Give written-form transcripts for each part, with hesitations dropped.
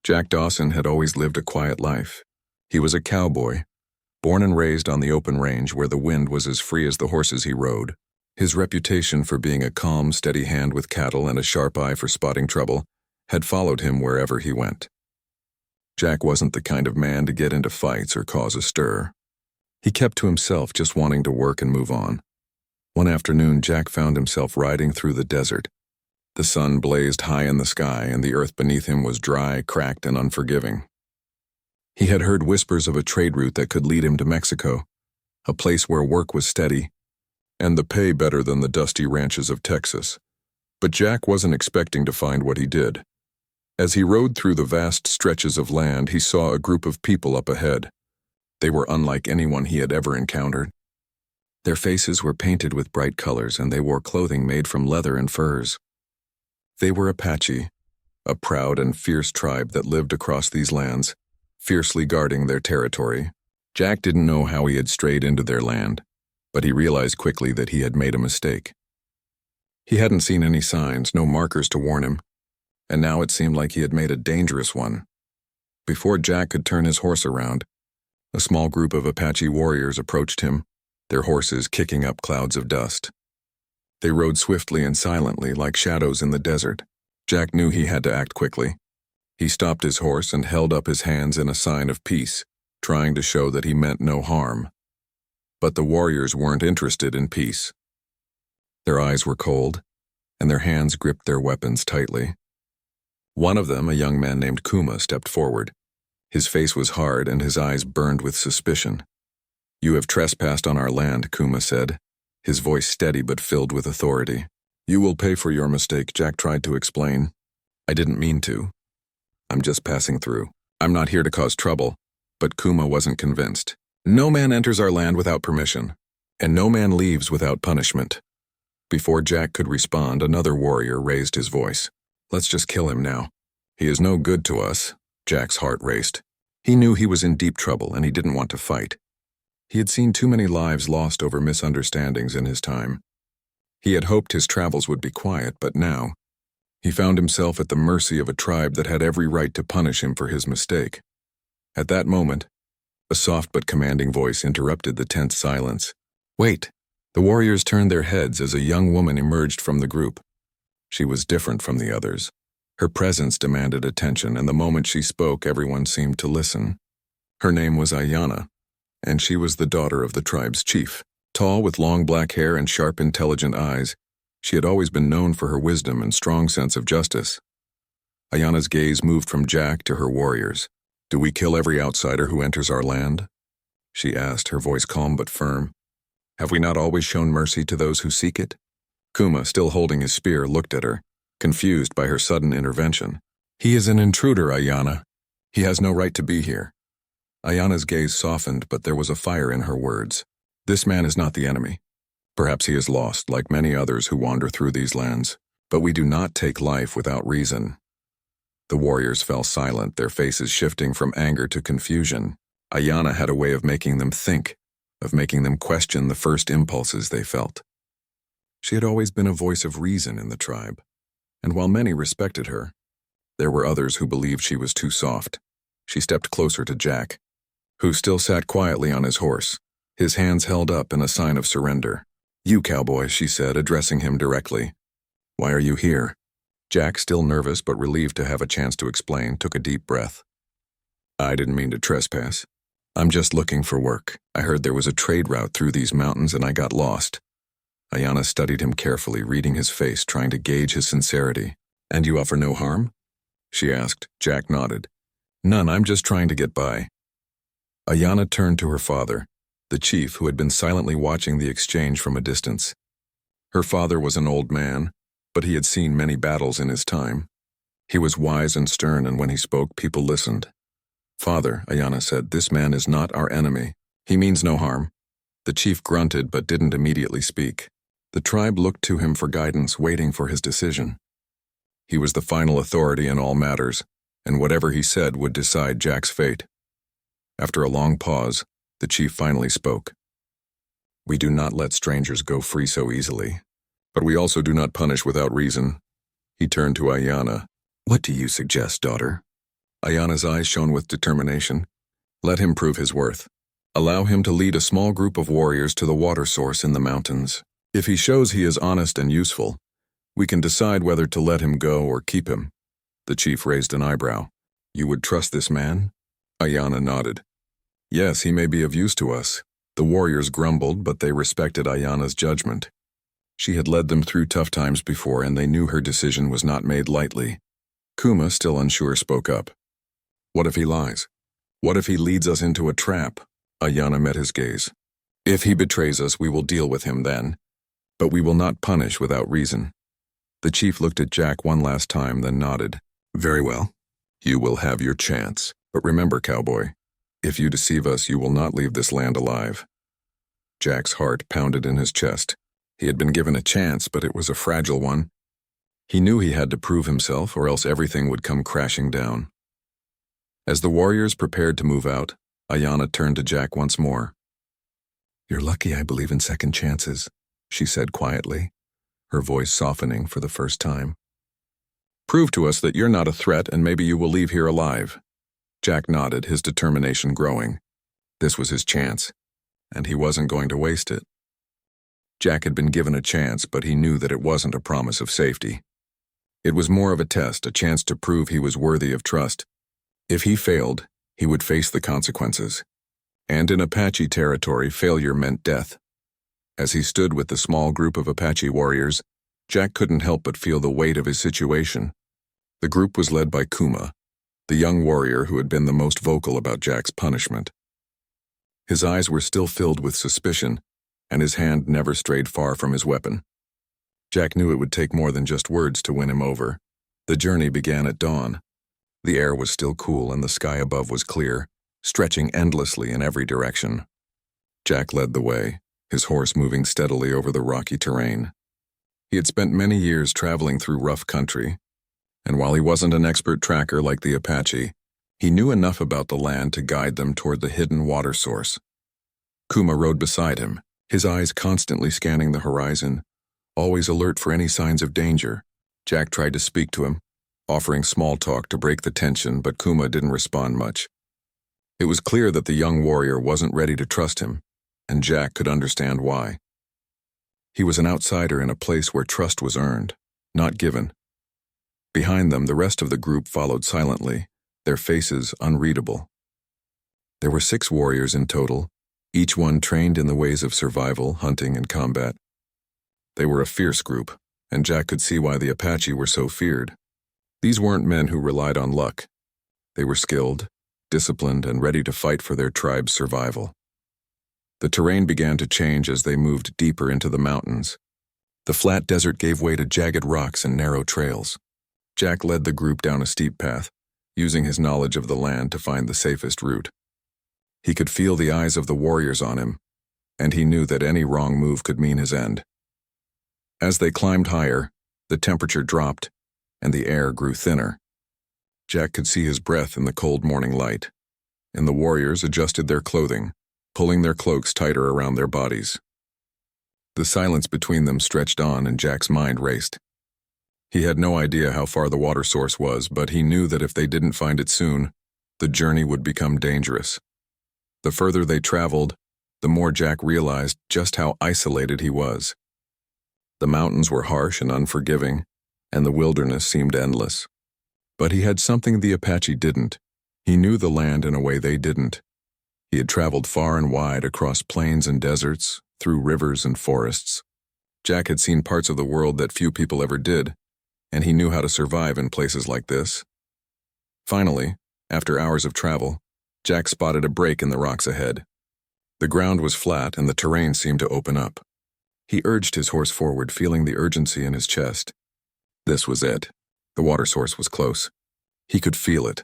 Jack Dawson had always lived a quiet life. He was a cowboy, born and raised on the open range where the wind was as free as the horses he rode. His reputation for being a calm, steady hand with cattle and a sharp eye for spotting trouble had followed him wherever he went. Jack wasn't the kind of man to get into fights or cause a stir. He kept to himself, just wanting to work and move on. One afternoon, Jack found himself riding through the desert. The sun blazed high in the sky, and the earth beneath him was dry, cracked, and unforgiving. He had heard whispers of a trade route that could lead him to Mexico, a place where work was steady, and the pay better than the dusty ranches of Texas. But Jack wasn't expecting to find what he did. As he rode through the vast stretches of land, he saw a group of people up ahead. They were unlike anyone he had ever encountered. Their faces were painted with bright colors, and they wore clothing made from leather and furs. They were Apache, a proud and fierce tribe that lived across these lands, fiercely guarding their territory. Jack didn't know how he had strayed into their land, but he realized quickly that he had made a mistake. He hadn't seen any signs, no markers to warn him, and now it seemed like he had made a dangerous one. Before Jack could turn his horse around, a small group of Apache warriors approached him, their horses kicking up clouds of dust. They rode swiftly and silently like shadows in the desert. Jack knew he had to act quickly. He stopped his horse and held up his hands in a sign of peace, trying to show that he meant no harm. But the warriors weren't interested in peace. Their eyes were cold, and their hands gripped their weapons tightly. One of them, a young man named Kuma, stepped forward. His face was hard and his eyes burned with suspicion. "You have trespassed on our land," Kuma said, his voice steady but filled with authority. "You will pay for your mistake," Jack tried to explain. "I didn't mean to. I'm just passing through. I'm not here to cause trouble." But Kuma wasn't convinced. "No man enters our land without permission, and no man leaves without punishment." Before Jack could respond, another warrior raised his voice. "Let's just kill him now. He is no good to us." Jack's heart raced. He knew he was in deep trouble, and he didn't want to fight. He had seen too many lives lost over misunderstandings in his time. He had hoped his travels would be quiet, but now he found himself at the mercy of a tribe that had every right to punish him for his mistake. At that moment, a soft but commanding voice interrupted the tense silence. "Wait!" The warriors turned their heads as a young woman emerged from the group. She was different from the others. Her presence demanded attention, and the moment she spoke, everyone seemed to listen. Her name was Ayana, and she was the daughter of the tribe's chief. Tall, with long black hair and sharp, intelligent eyes, she had always been known for her wisdom and strong sense of justice. Ayana's gaze moved from Jack to her warriors. "Do we kill every outsider who enters our land?" she asked, her voice calm but firm. "Have we not always shown mercy to those who seek it?" Kuma, still holding his spear, looked at her, confused by her sudden intervention. "He is an intruder, Ayana. He has no right to be here." Ayana's gaze softened, but there was a fire in her words. "This man is not the enemy. Perhaps he is lost, like many others who wander through these lands, but we do not take life without reason." The warriors fell silent, their faces shifting from anger to confusion. Ayana had a way of making them think, of making them question the first impulses they felt. She had always been a voice of reason in the tribe, and while many respected her, there were others who believed she was too soft. She stepped closer to Jack, who still sat quietly on his horse, his hands held up in a sign of surrender. "You, cowboy," she said, addressing him directly. "Why are you here?" Jack, still nervous but relieved to have a chance to explain, took a deep breath. "I didn't mean to trespass. I'm just looking for work. I heard there was a trade route through these mountains and I got lost." Ayana studied him carefully, reading his face, trying to gauge his sincerity. "And you offer no harm?" she asked. Jack nodded. "None, I'm just trying to get by." Ayana turned to her father, the chief who had been silently watching the exchange from a distance. Her father was an old man, but he had seen many battles in his time. He was wise and stern, and when he spoke, people listened. "Father," Ayana said, "this man is not our enemy. He means no harm." The chief grunted but didn't immediately speak. The tribe looked to him for guidance, waiting for his decision. He was the final authority in all matters, and whatever he said would decide Jack's fate. After a long pause, the chief finally spoke. "We do not let strangers go free so easily, but we also do not punish without reason." He turned to Ayana. "What do you suggest, daughter?" Ayana's eyes shone with determination. Let him prove his worth. Allow him to lead a small group of warriors to the water source in the mountains. If he shows he is honest and useful, we can decide whether to let him go or keep him. The chief raised an eyebrow. You would trust this man? Ayana nodded. Yes, he may be of use to us. The warriors grumbled, but they respected Ayana's judgment. She had led them through tough times before, and they knew her decision was not made lightly. Kuma, still unsure, spoke up. What if he lies? What if he leads us into a trap? Ayana met his gaze. If he betrays us, we will deal with him then. But we will not punish without reason. The chief looked at Jack one last time, then nodded. Very well. You will have your chance. But remember, cowboy, if you deceive us, you will not leave this land alive. Jack's heart pounded in his chest. He had been given a chance, but it was a fragile one. He knew he had to prove himself, or else everything would come crashing down. As the warriors prepared to move out, Ayana turned to Jack once more. You're lucky I believe in second chances, she said quietly, her voice softening for the first time. Prove to us that you're not a threat, and maybe you will leave here alive. Jack nodded, his determination growing. This was his chance, and he wasn't going to waste it. Jack had been given a chance, but he knew that it wasn't a promise of safety. It was more of a test, a chance to prove he was worthy of trust. If he failed, he would face the consequences. And in Apache territory, failure meant death. As he stood with the small group of Apache warriors, Jack couldn't help but feel the weight of his situation. The group was led by Kuma, the young warrior who had been the most vocal about Jack's punishment. His eyes were still filled with suspicion, and his hand never strayed far from his weapon. Jack knew it would take more than just words to win him over. The journey began at dawn. The air was still cool and the sky above was clear, stretching endlessly in every direction. Jack led the way, his horse moving steadily over the rocky terrain. He had spent many years traveling through rough country, and while he wasn't an expert tracker like the Apache, he knew enough about the land to guide them toward the hidden water source. Kuma rode beside him, his eyes constantly scanning the horizon, always alert for any signs of danger. Jack tried to speak to him, offering small talk to break the tension, but Kuma didn't respond much. It was clear that the young warrior wasn't ready to trust him, and Jack could understand why. He was an outsider in a place where trust was earned, not given. Behind them, the rest of the group followed silently, their faces unreadable. There were 6 warriors in total, each one trained in the ways of survival, hunting, and combat. They were a fierce group, and Jack could see why the Apache were so feared. These weren't men who relied on luck. They were skilled, disciplined, and ready to fight for their tribe's survival. The terrain began to change as they moved deeper into the mountains. The flat desert gave way to jagged rocks and narrow trails. Jack led the group down a steep path, using his knowledge of the land to find the safest route. He could feel the eyes of the warriors on him, and he knew that any wrong move could mean his end. As they climbed higher, the temperature dropped, and the air grew thinner. Jack could see his breath in the cold morning light, and the warriors adjusted their clothing, pulling their cloaks tighter around their bodies. The silence between them stretched on, and Jack's mind raced. He had no idea how far the water source was, but he knew that if they didn't find it soon, the journey would become dangerous. The further they traveled, the more Jack realized just how isolated he was. The mountains were harsh and unforgiving, and the wilderness seemed endless. But he had something the Apache didn't. He knew the land in a way they didn't. He had traveled far and wide across plains and deserts, through rivers and forests. Jack had seen parts of the world that few people ever did, and he knew how to survive in places like this. Finally, after hours of travel, Jack spotted a break in the rocks ahead. The ground was flat and the terrain seemed to open up. He urged his horse forward, feeling the urgency in his chest. This was it. The water source was close. He could feel it.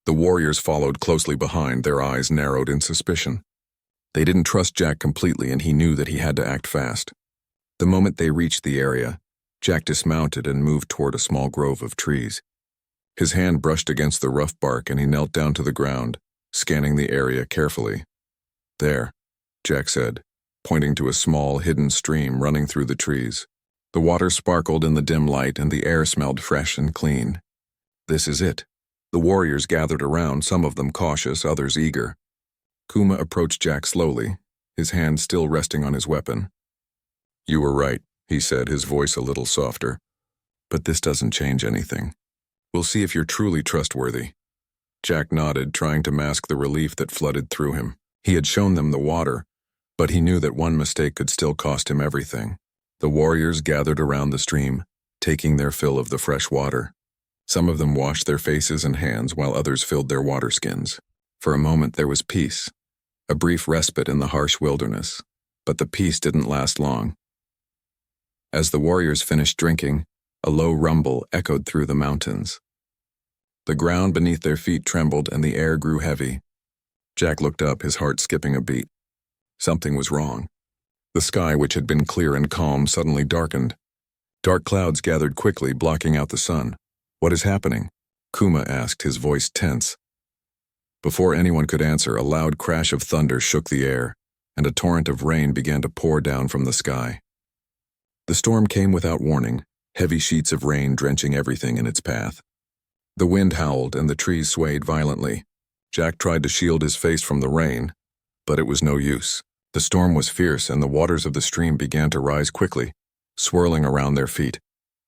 The warriors followed closely behind, their eyes narrowed in suspicion. They didn't trust Jack completely, and he knew that he had to act fast. The moment they reached the area, Jack dismounted and moved toward a small grove of trees. His hand brushed against the rough bark, and he knelt down to the ground, scanning the area carefully. There, Jack said, pointing to a small, hidden stream running through the trees. The water sparkled in the dim light, and the air smelled fresh and clean. This is it. The warriors gathered around, some of them cautious, others eager. Kuma approached Jack slowly, his hand still resting on his weapon. "You were right," he said, his voice a little softer. "But this doesn't change anything. We'll see if you're truly trustworthy." Jack nodded, trying to mask the relief that flooded through him. He had shown them the water, but he knew that one mistake could still cost him everything. The warriors gathered around the stream, taking their fill of the fresh water. Some of them washed their faces and hands while others filled their water skins. For a moment there was peace, a brief respite in the harsh wilderness, but the peace didn't last long. As the warriors finished drinking, a low rumble echoed through the mountains. The ground beneath their feet trembled and the air grew heavy. Jack looked up, his heart skipping a beat. Something was wrong. The sky, which had been clear and calm, suddenly darkened. Dark clouds gathered quickly, blocking out the sun. "What is happening?" Kuma asked, his voice tense. Before anyone could answer, a loud crash of thunder shook the air, and a torrent of rain began to pour down from the sky. The storm came without warning, heavy sheets of rain drenching everything in its path. The wind howled and the trees swayed violently. Jack tried to shield his face from the rain, but it was no use. The storm was fierce and the waters of the stream began to rise quickly, swirling around their feet.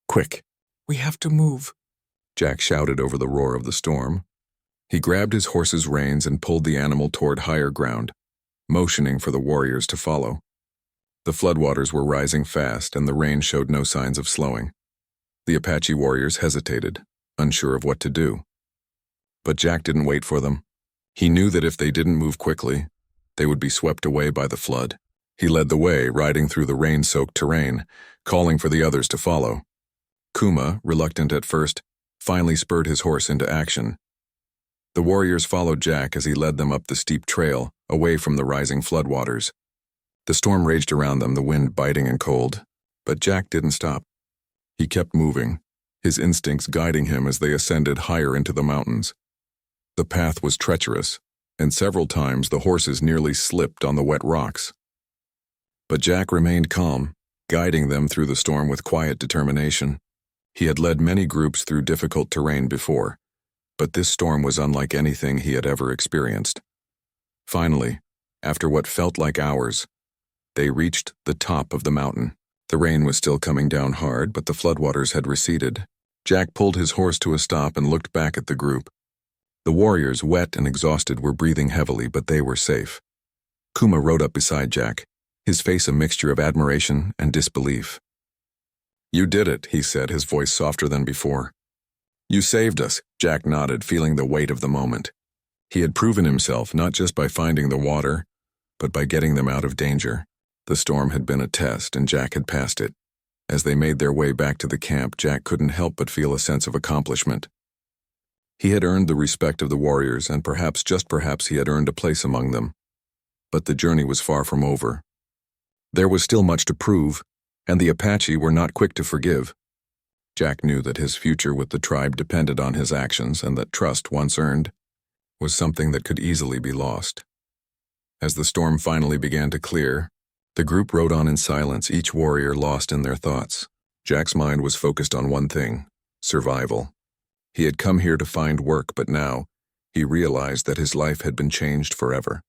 "Quick, we have to move," Jack shouted over the roar of the storm. He grabbed his horse's reins and pulled the animal toward higher ground, motioning for the warriors to follow. The floodwaters were rising fast and the rain showed no signs of slowing. The Apache warriors hesitated, unsure of what to do. But Jack didn't wait for them. He knew that if they didn't move quickly, they would be swept away by the flood. He led the way, riding through the rain-soaked terrain, calling for the others to follow. Kuma, reluctant at first, finally spurred his horse into action. The warriors followed Jack as he led them up the steep trail, away from the rising floodwaters. The storm raged around them, the wind biting and cold, but Jack didn't stop. He kept moving, his instincts guiding him as they ascended higher into the mountains. The path was treacherous, and several times the horses nearly slipped on the wet rocks. But Jack remained calm, guiding them through the storm with quiet determination. He had led many groups through difficult terrain before, but this storm was unlike anything he had ever experienced. Finally, after what felt like hours, they reached the top of the mountain. The rain was still coming down hard, but the floodwaters had receded. Jack pulled his horse to a stop and looked back at the group. The warriors, wet and exhausted, were breathing heavily, but they were safe. Kuma rode up beside Jack, his face a mixture of admiration and disbelief. "You did it," he said, his voice softer than before. "You saved us," Jack nodded, feeling the weight of the moment. He had proven himself not just by finding the water, but by getting them out of danger. The storm had been a test, and Jack had passed it. As they made their way back to the camp, Jack couldn't help but feel a sense of accomplishment. He had earned the respect of the warriors, and perhaps, just perhaps, he had earned a place among them. But the journey was far from over. There was still much to prove, and the Apache were not quick to forgive. Jack knew that his future with the tribe depended on his actions, and that trust, once earned, was something that could easily be lost. As the storm finally began to clear, the group rode on in silence, each warrior lost in their thoughts. Jack's mind was focused on one thing: survival. He had come here to find work, but now he realized that his life had been changed forever.